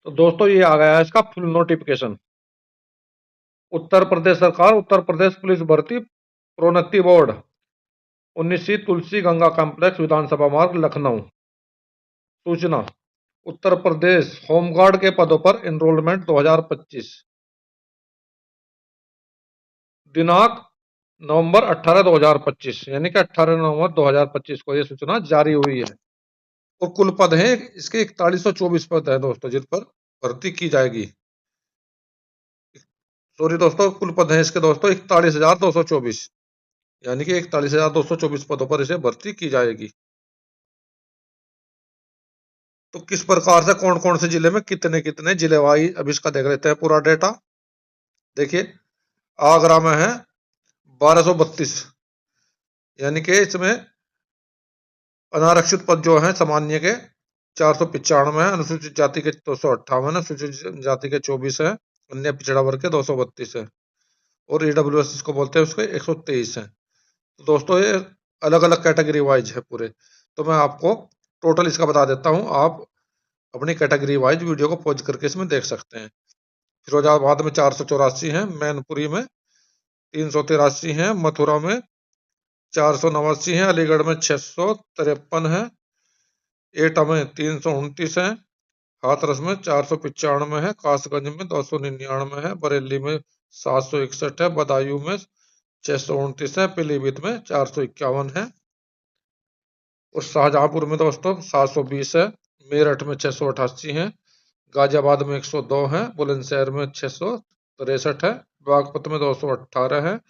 तो दोस्तों ये आ गया है इसका फुल नोटिफिकेशन। उत्तर प्रदेश सरकार, उत्तर प्रदेश पुलिस भर्ती प्रोन्नति बोर्ड, 19वीं तुलसी गंगा कॉम्प्लेक्स, विधानसभा मार्ग, लखनऊ। सूचना: उत्तर प्रदेश होमगार्ड के पदों पर एनरोलमेंट 2025। दिनांक नवंबर 18 2025, यानी कि 18 नवंबर 2025 को यह सूचना जारी हुई है। और कुल पद हैं इसके 4124 पद है दोस्तों, जिन पर भर्ती की जाएगी। सॉरी दोस्तों, कुल पद हैं इसके दोस्तों 41,224, यानी कि 41,224 पदों पर इसे भर्ती की जाएगी। तो किस प्रकार से कौन कौन से जिले में कितने कितने जिले वाई, अब इसका देख लेते हैं पूरा डेटा। देखिए, आगरा में है 1232, यानी कि इसमें अनारक्षित पद जो है सामान्य के 495 है, अनुसूचित जाति के 258 है, अनुसूचित जाति के 24 है, अन्य पिछड़ा वर्ग के 232 है, और ईडब्ल्यूएस इसको बोलते हैं उसके 123 है। तो दोस्तों ये अलग अलग कैटेगरी वाइज है पूरे। तो मैं आपको टोटल इसका बता देता हूँ, आप अपनी कैटेगरी वाइज वीडियो को पॉज करके इसमें देख सकते हैं। फिरोजाबाद में 484 है, मैनपुरी में 383 है, मथुरा में 489 है, अलीगढ़ में 653 है, एटा में 329 है, हाथरस में 495 है, कासगंज में 299 है, बरेली में 761 है, बदायूं में 629 है, पीलीभीत में 451 है, और शाहजहांपुर में दोस्तों 720 है, मेरठ में 688 है, गाजियाबाद में 102 है, बुलंदशहर में 663 है, बागपत में 218 है,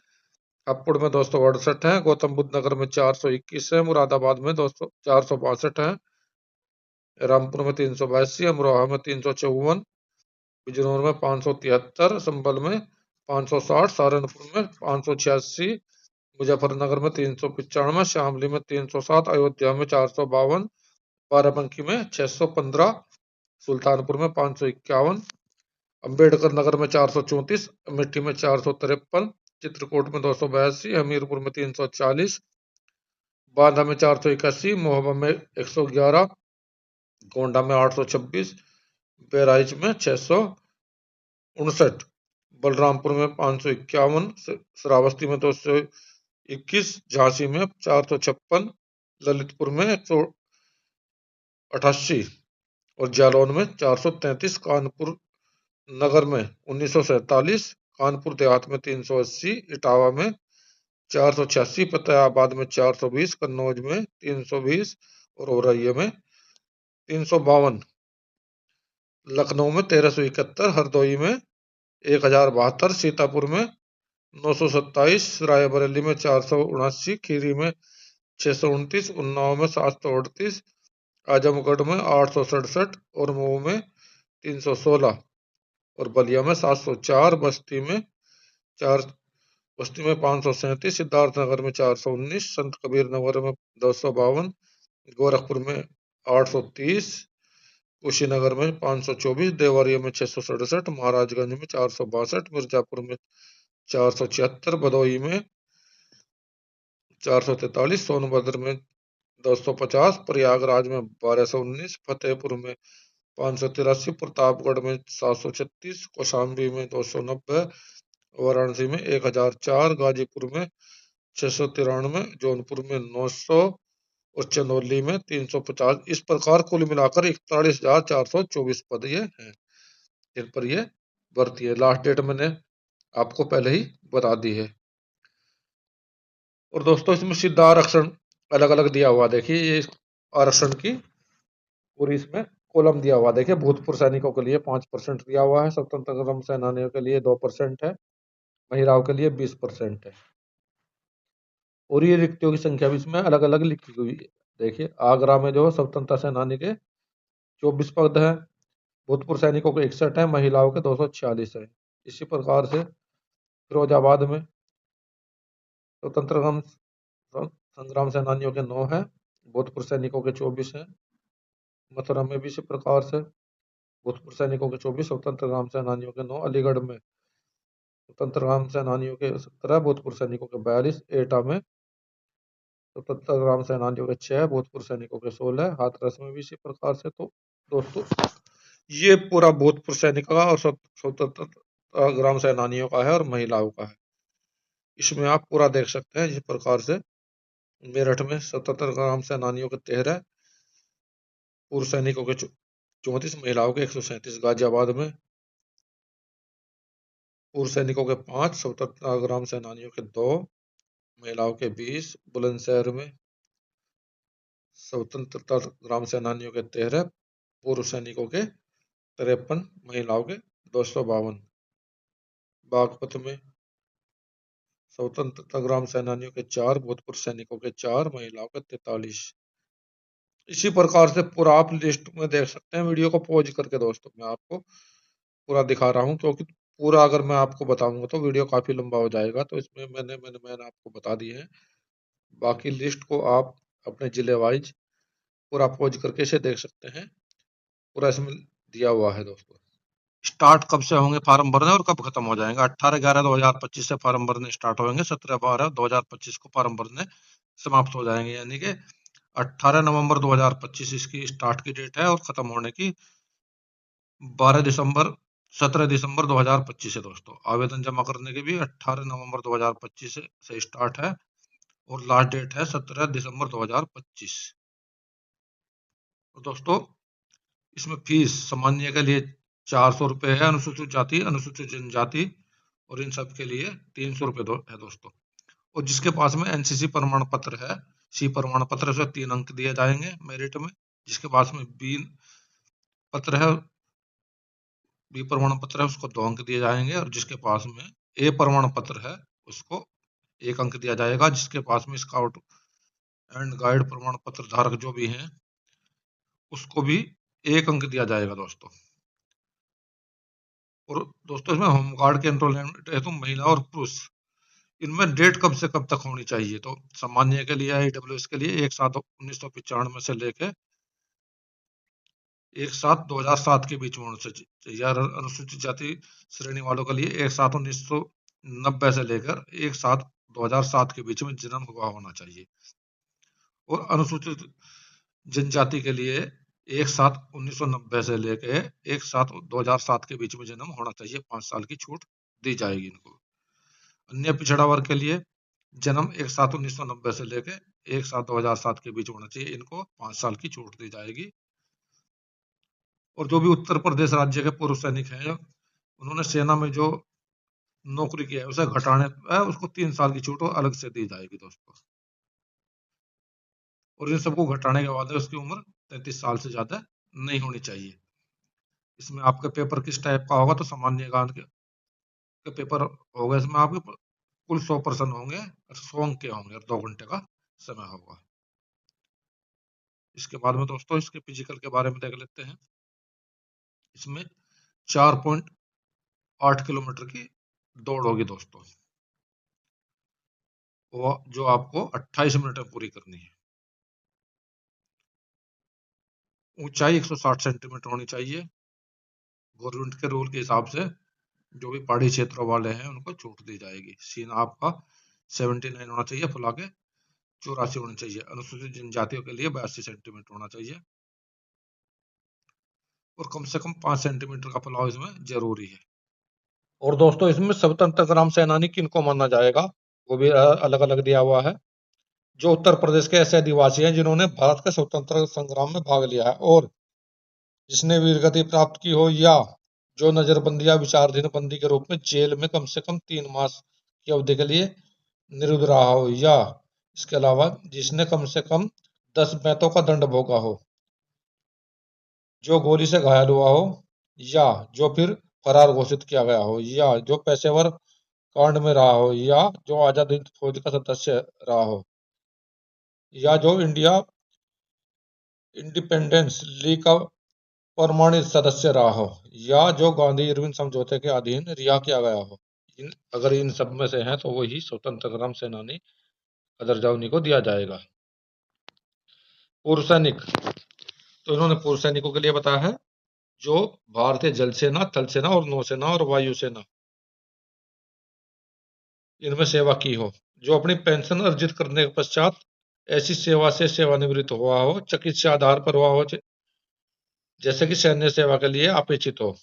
हापुड़ में 268 है, गौतम बुद्ध नगर में 421 है, मुरादाबाद में 200 462 है, रामपुर में 382, अमरोहा में 354, बिजनौर में 573, संभल में 560, सहारनपुर में 586, मुजफ्फरनगर में 395, शामली में 307, अयोध्या में 452, बाराबंकी में 615, सुल्तानपुर में 551, अम्बेडकर नगर में 434, अमेठी में 453, चित्रकूट में 282, हमीरपुर में 340, बांदा में 481, महोबा में 111, गोंडा में 826, बहराइच में 659, बलरामपुर में 551, श्रावस्ती में 221, झांसी में 456, ललितपुर में 188, और जालौन में 433, कानपुर नगर में 1947, कानपुर देहात में 380, इटावा में 486, फतेहाबाद में 420, कन्नौज में 320, और औरैया में 352, लखनऊ में 1371, हरदोई में 1072, सीतापुर में 927, रायबरेली में 479, खीरी में 629, उन्नाव में 738, आजमगढ़ में 867, और मऊ में 316, और बलिया में 704, बस्ती में 537, सिद्धार्थनगर में 419, संत कबीर नगर में 252, गोरखपुर में 830, कुशीनगर में 524, देवरिया में 667, महाराजगंज में 462, मिर्जापुर में 476, भदोही में 443, सोनभद्र में 250, प्रयागराज में 1219, फतेहपुर में 583, प्रतापगढ़ में 736, कौशाम्बी में 290, वाराणसी में 1004, गाजीपुर में 693, जौनपुर में 900, और चंदौली में 350। इस प्रकार कुल मिलाकर 41,424 पद ये हैं, जिन पर ये भर्ती है। लास्ट डेट मैंने आपको पहले ही बता दी है। और दोस्तों इसमें सीधा आरक्षण अलग अलग दिया हुआ, देखिए ये आरक्षण की पूरी इसमें कॉलम दिया हुआ। देखिए, भूतपूर्व सैनिकों के लिए 5% दिया हुआ है, स्वतंत्रता सेनानियों के लिए 2% है, महिलाओं के लिए 20% है, और ये रिक्तियों की संख्या भी इसमें अलग अलग लिखी हुई है। देखिए, आगरा में जो स्वतंत्रता सेनानी के 24 पद है, भूतपूर्व सैनिकों के 61 है, महिलाओं के 246 है। इसी प्रकार से फिरोजाबाद में स्वतंत्र संग्राम सेनानियों के 9 है, भूतपूर्व सैनिकों के 24 है। मथुरा में भी इसी प्रकार से भूतपूर्व सैनिकों के 24, स्वतंत्र ग्राम सेनानियों के 9, अलीगढ़ में स्वतंत्र ग्राम सेनानियों के 17, भूतपूर्व सैनिकों के 42, एटा में स्वतंत्र ग्राम सेनानियों के 6, भूतपूर्व सैनिकों के 16, हाथरस में भी इसी प्रकार से। तो दोस्तों ये पूरा भूतपूर्व सैनिकों का और स्वतंत्रता ग्राम सेनानियों का है और महिलाओं का है। इसमें आप पूरा देख सकते हैं जिस प्रकार से मेरठ में स्वतंत्रता ग्राम सेनानियों के 13, पूर्व सैनिकों के 34, महिलाओं के 137। गाजियाबाद में पूर्व सैनिकों के 5, स्वतंत्रता ग्राम सेनानियों के 2, महिलाओं के 20। बुलंदशहर में स्वतंत्रता ग्राम सेनानियों के 13, पूर्व सैनिकों के 53, महिलाओं के 252। बागपत में स्वतंत्रता ग्राम सेनानियों के 4, भूतपूर्व सैनिकों के 4, महिलाओं के 43। इसी प्रकार से पूरा आप लिस्ट में देख सकते हैं। वीडियो को पॉज करके दोस्तों मैं आपको पूरा दिखा रहा हूं, क्योंकि पूरा अगर मैं आपको बताऊंगा तो वीडियो काफी लंबा हो जाएगा, तो इसमें मैंने आपको बता दिए हैं। बाकी लिस्ट को आप अपने जिले वाइज पूरा पॉज करके इसे देख सकते हैं। पूरा इसमें दिया हुआ है दोस्तों। स्टार्ट कब से होंगे फॉर्म भरने और कब खत्म हो जाएंगे? 18/11/2025 से फॉर्म भरने स्टार्ट होंगे, 17/12/2025 को फॉर्म भरने समाप्त हो जाएंगे। यानी कि 18 नवंबर 2025 इसकी स्टार्ट की डेट है और खत्म होने की 17 दिसंबर 2025 है दोस्तों। आवेदन जमा करने की भी 18 नवंबर 2025 से स्टार्ट है और लास्ट डेट है 17 दिसंबर 2025। तो दोस्तों इसमें फीस सामान्य के लिए 400 रुपये है, अनुसूचित जाति, अनुसूचित जनजाति और इन सब के लिए 300 रुपये है दोस्तों। और जिसके पास में एनसीसी प्रमाण पत्र है, सी प्रमाण पत्र, उसे 3 अंक दिए जाएंगे मेरिट में। जिसके पास में बी पत्र है, बी प्रमाण पत्र है, उसको 2 अंक दिए जाएंगे। और जिसके पास में ए प्रमाण पत्र है उसको 1 अंक दिया जाएगा। जिसके पास में स्काउट एंड गाइड प्रमाण पत्र धारक जो भी हैं उसको भी 1 अंक दिया जाएगा दोस्तों। और दोस्तों इसमें होमगार्ड के एनरोलमेंट हेतु महिला और पुरुष, इनमें डेट कब से कब तक होनी चाहिए? तो सामान्य के लिए, ईडब्ल्यूएस के लिए 1/7/1995 से लेके 1/7/2007 के बीच में होना चाहिए। अनुसूचित जाति श्रेणी वालों के लिए 1/7/1990 से लेकर 1/7/2007 के बीच में जन्म हुआ होना चाहिए। और अनुसूचित जनजाति के लिए 1/7/1990 से लेके 1/7/2007 के बीच में जन्म होना चाहिए। 5 साल की छूट दी जाएगी इनको। अन्य पिछड़ा वर्ग के लिए जन्म 1/7/1990 से लेके 1/7/2007 के बीच होना चाहिए। इनको 5 साल की छूट दी जाएगी। और जो भी उत्तर प्रदेश राज्य के पूर्व सैनिक हैं, उन्होंने सेना में जो नौकरी किया है उसे घटाने उसको 3 साल की छूट अलग से दी जाएगी दोस्तों। और इन सबको घटाने के बाद उसकी उम्र 33 साल से ज्यादा नहीं होनी चाहिए। इसमें आपके पेपर किस टाइप का होगा? तो सामान्य ज्ञान के पेपर होगा। इसमें आपके कुल 100 प्रश्न होंगे और 100 अंक के होंगे और 2 घंटे का समय होगा। इसके बाद में दोस्तों इसके फिजिकल के बारे में देख लेते हैं। इसमें 4.8 किलोमीटर की दौड़ होगी दोस्तों, वो जो आपको 28 मिनट में पूरी करनी है। ऊंचाई 160 सेंटीमीटर होनी चाहिए। गवर्नमेंट के रूल के हिसाब से जो भी पहाड़ी क्षेत्रों वाले हैं उनको छूट दी जाएगी। सीन आपका 79 होना चाहिए, फुला के 84 होनी चाहिए। अनुसूचित जनजातियों के लिए 82 सेंटीमीटर होना चाहिए और कम से कम 5 सेंटीमीटर का फुलाव इसमें जरूरी है। और दोस्तों इसमें स्वतंत्र ग्राम सेनानी किनको माना जाएगा वो भी अलग अलग दिया हुआ है। जो उत्तर प्रदेश के ऐसे आदिवासी हैं जिन्होंने भारत के स्वतंत्रता संग्राम में भाग लिया है और जिसने वीरगति प्राप्त की हो, या जो नजरबंदी या विचाराधीन बंदी के रूप में जेल में कम से कम 3 मास की अवधि के लिए निरुद्ध रहा हो, या इसके अलावा जिसने कम से कम 10 बैंतों का दंड भोगा हो, जो गोली से घायल हुआ हो, या जो फिर फरार घोषित किया गया हो, या जो पेशेवर कांड में रहा हो, या जो आजाद हिंद फौज का सदस्य रहा हो, या जो इंडिया इंडिपेंडेंस लीग का प्रमाणित सदस्य रहा हो, या जो गांधी इरविन समझौते के अधीन रिहा किया गया हो। अगर इन सब में से हैं तो वही स्वतंत्र संग्राम सेनानी का दर्जा उन्हीं को दिया जाएगा। पूर्व सैनिक, तो इन्होंने पूर्व सैनिकों के लिए बताया है जो भारतीय जल सेना, थल सेना और नौसेना और वायुसेना इनमें सेवा की हो, जो अपनी पेंशन अर्जित करने के पश्चात ऐसी सेवा से सेवानिवृत्त हुआ हो, चिकित्सा आधार पर हुआ हो, जैसे कि सैन्य सेवा के लिए अपेक्षित हो,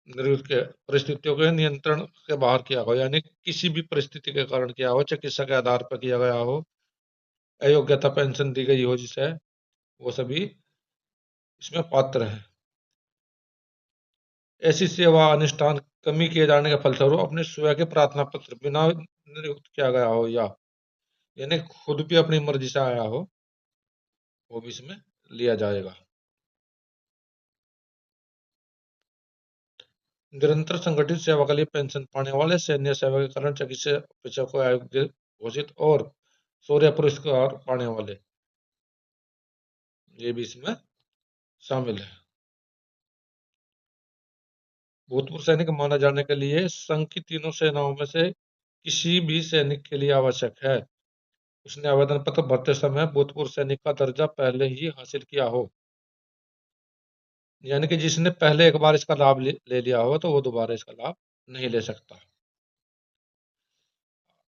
निरुद्ध के परिस्थितियों के नियंत्रण के बाहर किया हो, यानी किसी भी परिस्थिति के कारण किया हो, चिकित्सा के आधार पर किया गया हो, अयोग्यता पेंशन दी गई हो जिसे, वो सभी इसमें पात्र है। ऐसी सेवा अनुष्ठान कमी किए जाने के फलस्वरूप अपने स्वयं के प्रार्थना पत्र बिना नियुक्त किया गया हो, या यानी खुद भी अपनी मर्जी से आया हो, वो भी इसमें लिया जाएगा। निरंतर संगठित सेवा के लिए पेंशन पाने वाले, सैन्य सेवा के कारण चिकित्सा पेशा को अयोग्य घोषित और शौर्य पुरस्कार पाने वाले, ये भी इसमें शामिल है। भूतपूर्व सैनिक माना जाने के लिए संघ की तीनों सेनाओं में से किसी भी सैनिक के लिए आवश्यक है उसने आवेदन पत्र भरते समय भूतपूर्व सैनिक का दर्जा पहले ही हासिल किया हो, यानी कि जिसने पहले एक बार इसका लाभ ले लिया हो तो वो दोबारा इसका लाभ नहीं ले सकता।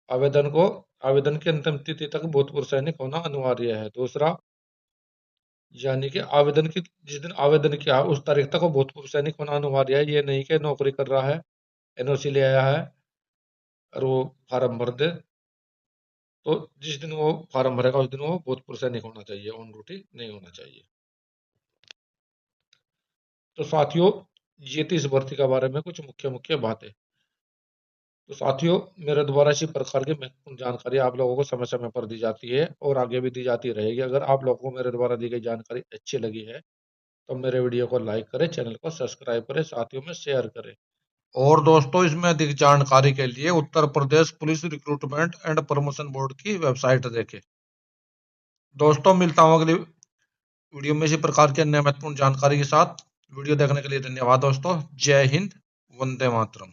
आवेदन की अंतिम तिथि तक भूतपूर्व सैनिक होना अनिवार्य है। दूसरा, यानी कि आवेदन की जिस दिन आवेदन किया उस तारीख तक वो भूतपूर्व सैनिक होना अनिवार्य है। ये नहीं कि नौकरी कर रहा है, एनओसी ले आया है और वो फार्म भर दे, तो जिस दिन वो फार्म भरेगा उस दिन वो भूतपूर्व सैनिक होना चाहिए, ऑन ड्यूटी नहीं होना चाहिए। तो साथियों, ये थी इस भर्ती के बारे में कुछ मुख्य मुख्य बातें। तो साथियों, मेरे द्वारा इसी प्रकार की महत्वपूर्ण जानकारी आप लोगों को समय समय पर दी जाती है और आगे भी दी जाती रहेगी। अगर आप लोगों को मेरे द्वारा दी गई जानकारी अच्छी लगी है तो मेरे वीडियो को लाइक करें, चैनल को सब्सक्राइब करें, साथियों में शेयर करें। और दोस्तों, इसमें अधिक जानकारी के लिए Uttar Pradesh police recruitment and promotion board की वेबसाइट देखें। दोस्तों, मिलता हूँ अगली वीडियो में इसी प्रकार की अन्य महत्वपूर्ण जानकारी के साथ। वीडियो देखने के लिए धन्यवाद दोस्तों। जय हिंद, वंदे मातरम।